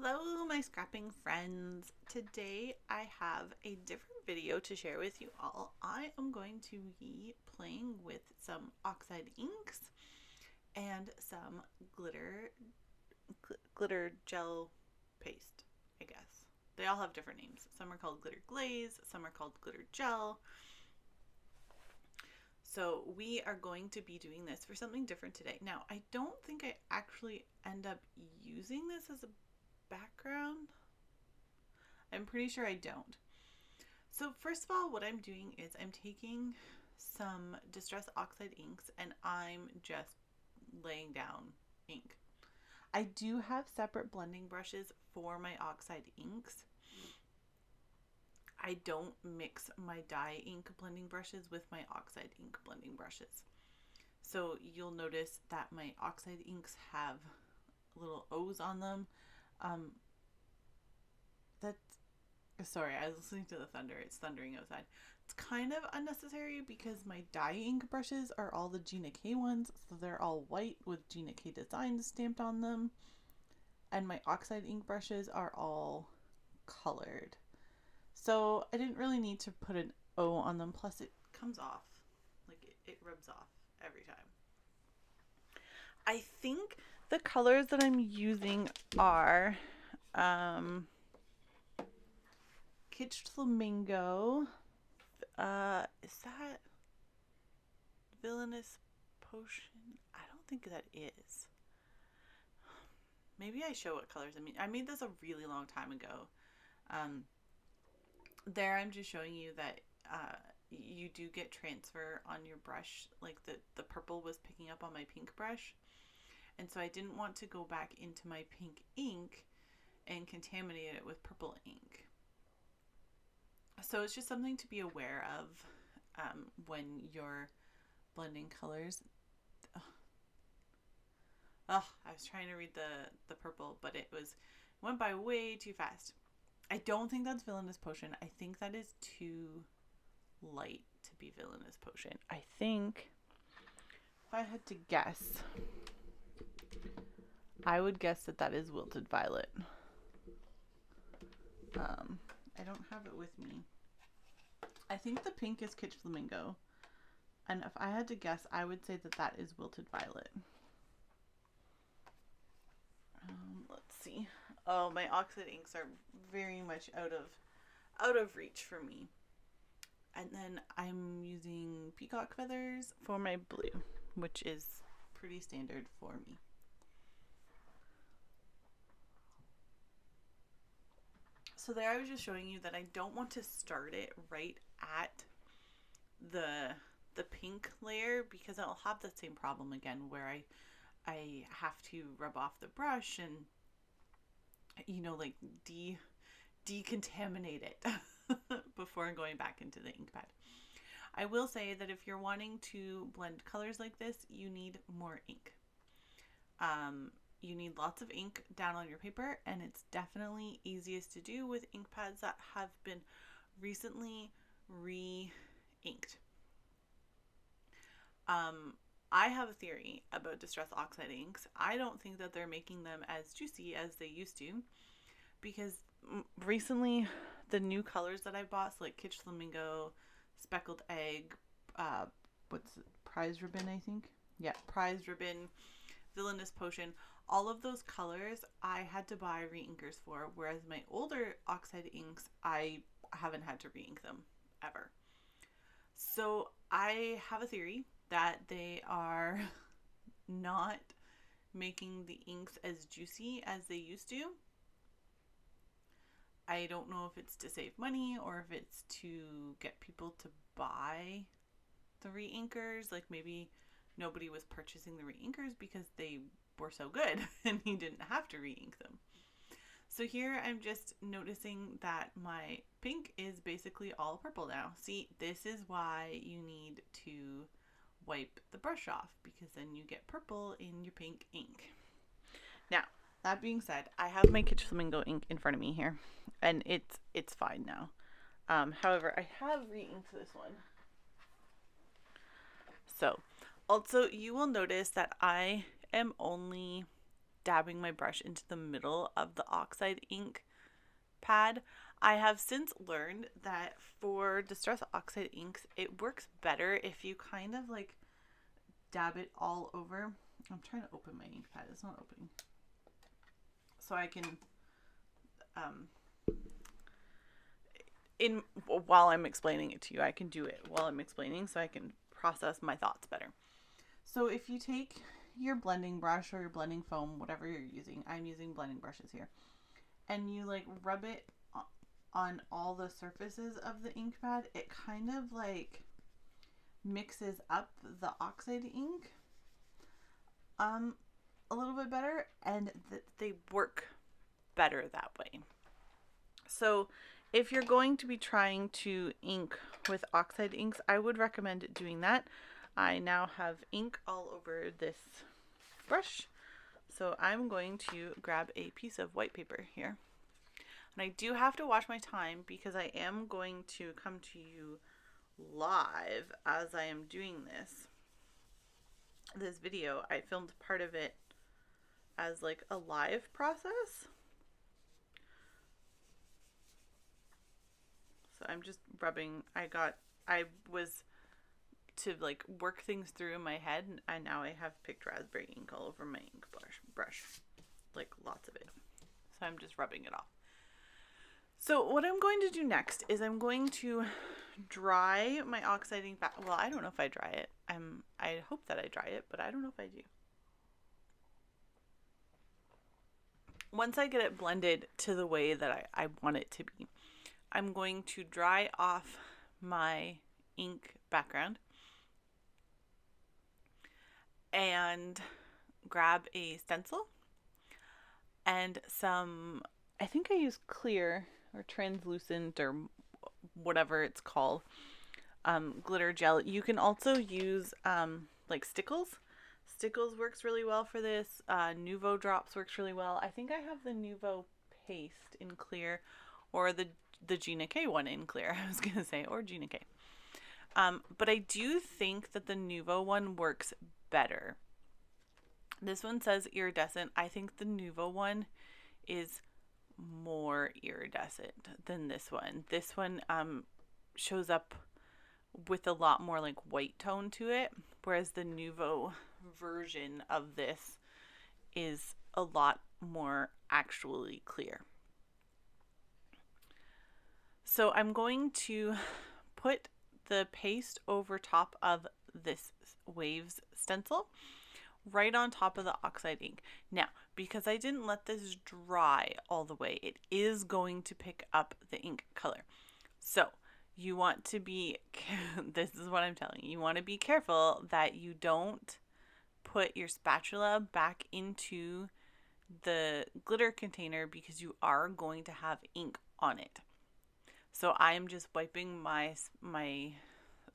Hello, my scrapping friends. Today I have a different video to share with you all. I am going to be playing with some Oxide inks and some glitter gel paste, I guess. They all have different names. Some are called glitter glaze, some are called glitter gel. So we are going to be doing this for something different today. Now, I don't think I actually end up using this as a background. I'm pretty sure I don't. So first of all, what I'm doing is I'm taking some Distress Oxide inks and I'm just laying down ink. I do have separate blending brushes for my Oxide inks. I don't mix my dye ink blending brushes with my Oxide ink blending brushes. So you'll notice that my Oxide inks have little O's on them. Sorry, I was listening to the thunder. It's thundering outside. It's kind of unnecessary because my dye ink brushes are all the Gina K ones, so they're all white with Gina K designs stamped on them. And my Oxide ink brushes are all colored. So I didn't really need to put an O on them. Plus it comes off. Like it rubs off every time. I think the colors that I'm using are Kitsch Flamingo. Is that Villainous Potion? I don't think that is. Maybe I show what colors I mean. I made this a really long time ago. There I'm just showing you that you do get transfer on your brush. Like the purple was picking up on my pink brush. And so I didn't want to go back into my pink ink and contaminate it with purple ink. So it's just something to be aware of when you're blending colors. I was trying to read the purple, but it went by way too fast. I don't think that's Villainous Potion. I think that is too light to be Villainous Potion. I think if I had to guess, I would guess that is Wilted Violet. I don't have it with me. I think the pink is Kitsch Flamingo. And if I had to guess, I would say that is Wilted Violet. Let's see. Oh, my Oxide inks are very much out of reach for me. And then I'm using peacock feathers for my blue, which is pretty standard for me. So there I was just showing you that I don't want to start it right at the pink layer because I'll have the same problem again where I have to rub off the brush and like decontaminate it before going back into the ink pad. I will say that if you're wanting to blend colors like this, you need more ink. You need lots of ink down on your paper, and it's definitely easiest to do with ink pads that have been recently re-inked. I have a theory about Distress Oxide inks. I don't think that they're making them as juicy as they used to, because recently the new colors that I bought, so like Kitsch Flamingo, Speckled Egg, Prize Ribbon, I think? Yeah, Prize Ribbon, Villainous Potion, all of those colors I had to buy re-inkers for, whereas my older Oxide inks, I haven't had to re-ink them ever. So I have a theory that they are not making the inks as juicy as they used to. I don't know if it's to save money or if it's to get people to buy the re-inkers. Like maybe nobody was purchasing the re-inkers because they were so good and you didn't have to re-ink them. So here I'm just noticing that my pink is basically all purple now. See, this is why you need to wipe the brush off, because then you get purple in your pink ink. Now, that being said, I have my Kitsch Flamingo ink in front of me here, and it's fine now. However, I have re-inked this one. So, also, you will notice that I am only dabbing my brush into the middle of the Oxide ink pad. I have since learned that for Distress Oxide inks, it works better if you kind of like dab it all over. I'm trying to open my ink pad. It's not opening. So I can, while I'm explaining it to you, I can do it while I'm explaining so I can process my thoughts better. So if you take your blending brush or your blending foam, whatever you're using, I'm using blending brushes here, and you like rub it on all the surfaces of the ink pad, it kind of like mixes up the Oxide ink a little bit better, and they work better that way. So if you're going to be trying to ink with Oxide inks, I would recommend doing that. I now have ink all over this brush, so I'm going to grab a piece of white paper here. And I do have to watch my time because I am going to come to you live as I am doing this video. I filmed part of it as like a live process. So I'm just rubbing. I was to like work things through in my head, and now I have picked raspberry ink all over my ink brush, like lots of it. So I'm just rubbing it off. So what I'm going to do next is I'm going to dry my Oxide ink back. Well, I don't know if I dry it. I hope that I dry it, but I don't know if I do. Once I get it blended to the way that I want it to be, I'm going to dry off my ink background and grab a stencil and some, I think I use clear or translucent or whatever it's called, glitter gel. You can also use like Stickles. Stickles works really well for this. Nuvo Drops works really well. I think I have the Nuvo paste in clear, or the Gina K one in clear, I was going to say, or Gina K. But I do think that the Nuvo one works better. This one says iridescent. I think the Nuvo one is more iridescent than this one. This one shows up with a lot more like white tone to it, whereas the Nuvo version of this is a lot more actually clear. So I'm going to put the paste over top of this Waves stencil, right on top of the Oxide ink. Now, because I didn't let this dry all the way, it is going to pick up the ink color. So you want to be, this is what I'm telling you, you want to be careful that you don't put your spatula back into the glitter container because you are going to have ink on it. So I'm just wiping my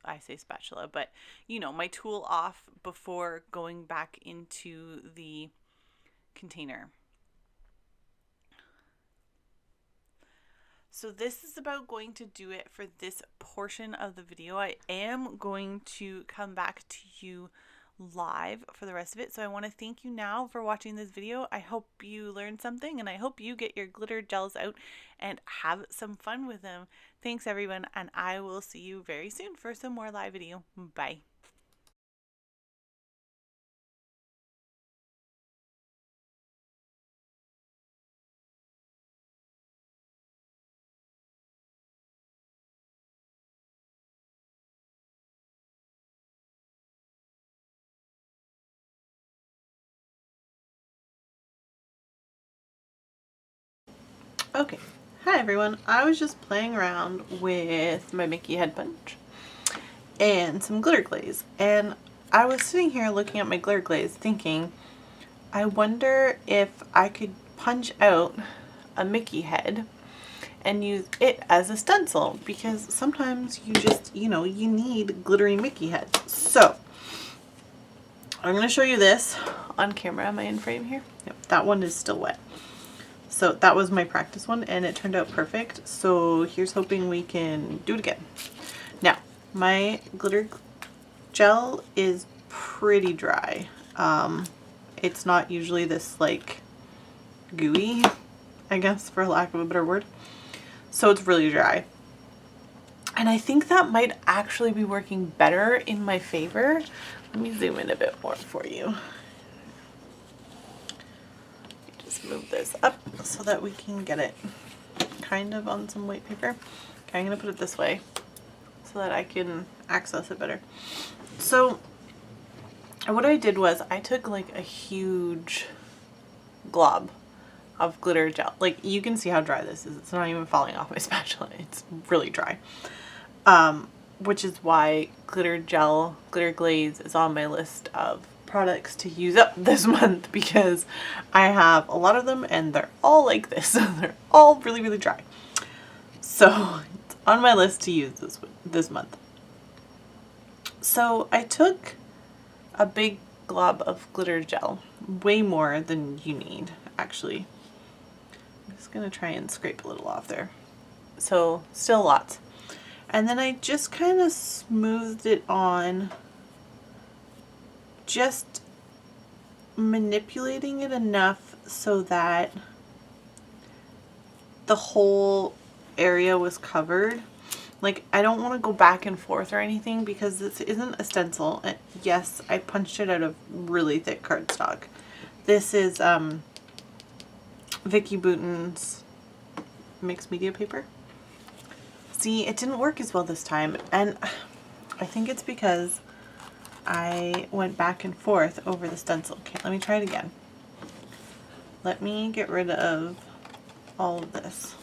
I say spatula, but you know, my tool off before going back into the container. So this is about going to do it for this portion of the video. I am going to come back to you live for the rest of it. So I want to thank you now for watching this video. I hope you learned something, and I hope you get your glitter gels out and have some fun with them. Thanks everyone, and I will see you very soon for some more live video. Bye. Okay, hi everyone. I was just playing around with my Mickey head punch and some glitter glaze, and I was sitting here looking at my glitter glaze thinking, I wonder if I could punch out a Mickey head and use it as a stencil, because sometimes you just, you know, you need glittery Mickey heads. So I'm going to show you this on camera. Am I in frame here? Yep, that one is still wet. So that was my practice one, and it turned out perfect. So here's hoping we can do it again. Now, my glitter gel is pretty dry. it's not usually this like gooey, I guess, for lack of a better word. So it's really dry. And I think that might actually be working better in my favor. Let me zoom in a bit more for you. Just move this up so that we can get it kind of on some white paper. Okay, I'm going to put it this way so that I can access it better. So what I did was I took like a huge glob of glitter gel. Like, you can see how dry this is. It's not even falling off my spatula. It's really dry. Which is why glitter gel, glitter glaze is on my list of products to use up this month, because I have a lot of them and they're all like this. They're all really, really dry. So it's on my list to use this month. So I took a big glob of glitter gel, way more than you need, actually. I'm just going to try and scrape a little off there. So still lots. And then I just kind of smoothed it on, just manipulating it enough so that the whole area was covered. Like, I don't want to go back and forth or anything because this isn't a stencil. And yes, I punched it out of really thick cardstock. This is Vicky Bouton's mixed media paper. See, it didn't work as well this time, and I think it's because I went back and forth over the stencil. Okay, let me try it again. Let me get rid of all of this.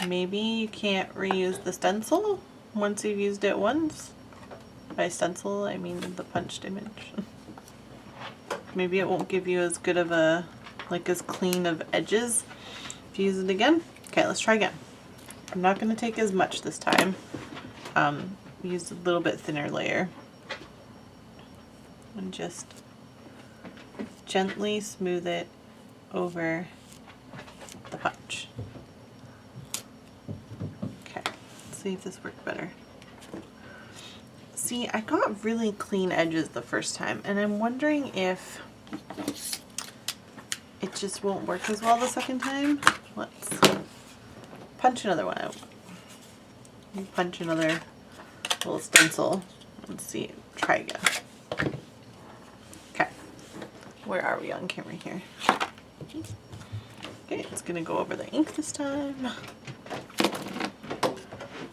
Maybe you can't reuse the stencil once you've used it once. By stencil, I mean the punched image. Maybe it won't give you as good of a, like, as clean of edges if you use it again. Okay, let's try again. I'm not going to take as much this time. Use a little bit thinner layer. And just gently smooth it over the punch. Okay, let's see if this worked better. See, I got really clean edges the first time, and I'm wondering if it just won't work as well the second time. Let's punch another one out. Punch another little stencil. Let's see. Try again. Okay. Where are we on camera here? Okay, it's gonna go over the ink this time.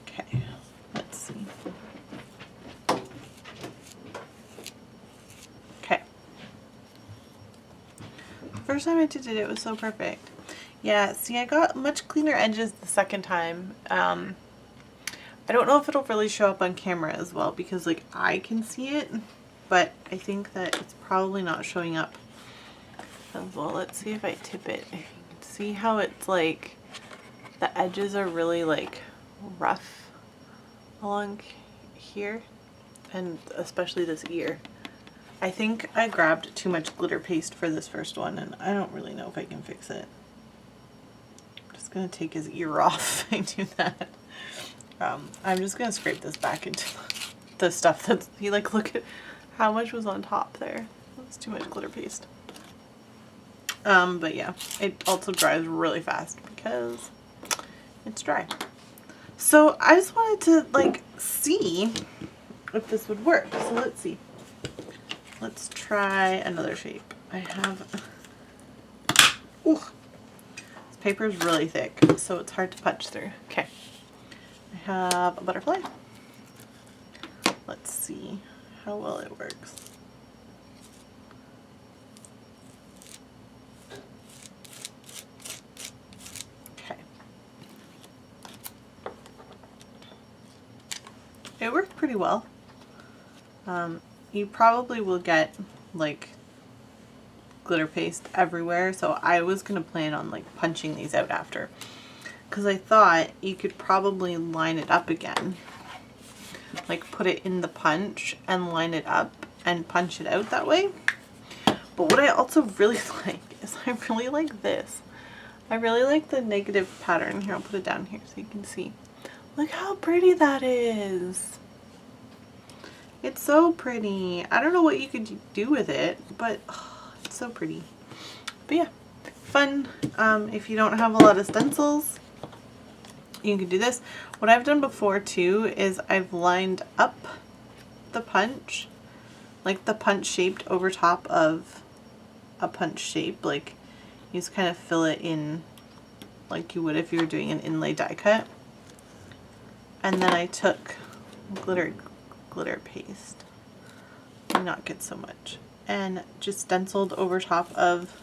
Okay, let's see. Okay. First time I did it, it was so perfect. Yeah, see, I got much cleaner edges the second time. I don't know if it'll really show up on camera as well because, like, I can see it, but I think that it's probably not showing up as well. Let's see if I tip it. See how it's like the edges are really like rough along here, and especially this ear. I think I grabbed too much glitter paste for this first one, and I don't really know if I can fix it. I'm just gonna take his ear off if I do that. I'm just gonna scrape this back into the stuff that's, like, look at how much was on top there. That's too much glitter paste. But yeah, it also dries really fast because it's dry. So I just wanted to, like, see if this would work. So let's see. Let's try another shape. I have, ooh, this paper is really thick, so it's hard to punch through. Okay. I have a butterfly. Let's see how well it works. Okay. It worked pretty well. You probably will get, like, glitter paste everywhere, so I was going to plan on, like, punching these out after. Because I thought you could probably line it up again. Like, put it in the punch and line it up and punch it out that way. But what I also really like is I really like this. I really like the negative pattern. Here, I'll put it down here so you can see. Look how pretty that is. It's so pretty. I don't know what you could do with it, but oh, it's so pretty. But yeah, fun. If you don't have a lot of stencils, you can do this. What I've done before too is I've lined up the punch, like the punch shaped over top of a punch shape. Like you just kind of fill it in like you would if you were doing an inlay die cut. And then I took glitter paste, not get so much, and just stenciled over top of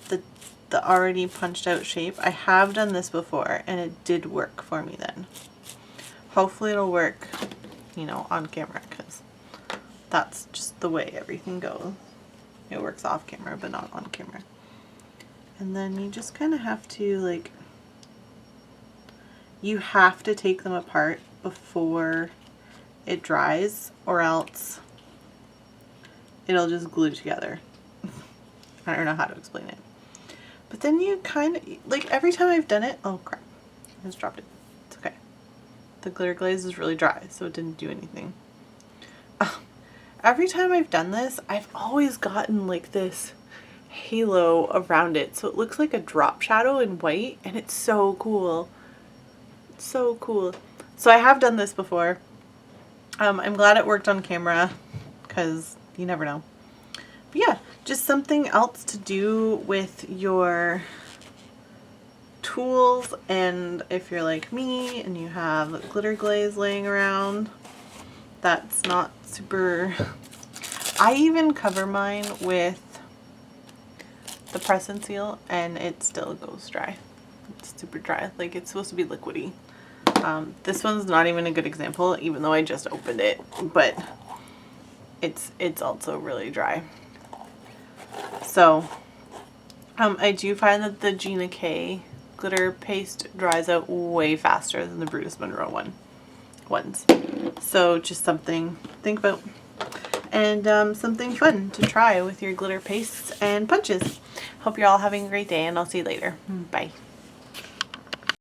the already punched out shape. I have done this before and it did work for me then. Hopefully it'll work, you know, on camera, because that's just the way everything goes. It works off camera but not on camera. And then you just kind of have to, like, you have to take them apart before it dries or else it'll just glue together. I don't know how to explain it. But then you kind of, like, every time I've done it, oh crap, I just dropped it. It's okay. The glitter glaze is really dry, so it didn't do anything. Every time I've done this, I've always gotten like this halo around it, so it looks like a drop shadow in white, and it's so cool. It's so cool. So I have done this before. I'm glad it worked on camera, because you never know. But yeah, just something else to do with your tools, and if you're like me and you have glitter glaze laying around that's not super... I even cover mine with the press and seal and it still goes dry. It's super dry, like it's supposed to be liquidy. This one's not even a good example, even though I just opened it, but it's also really dry. So I do find that the Gina K glitter paste dries out way faster than the Brutus Monroe ones. So just something to think about, and something fun to try with your glitter pastes and punches. Hope you're all having a great day, and I'll see you later. Bye.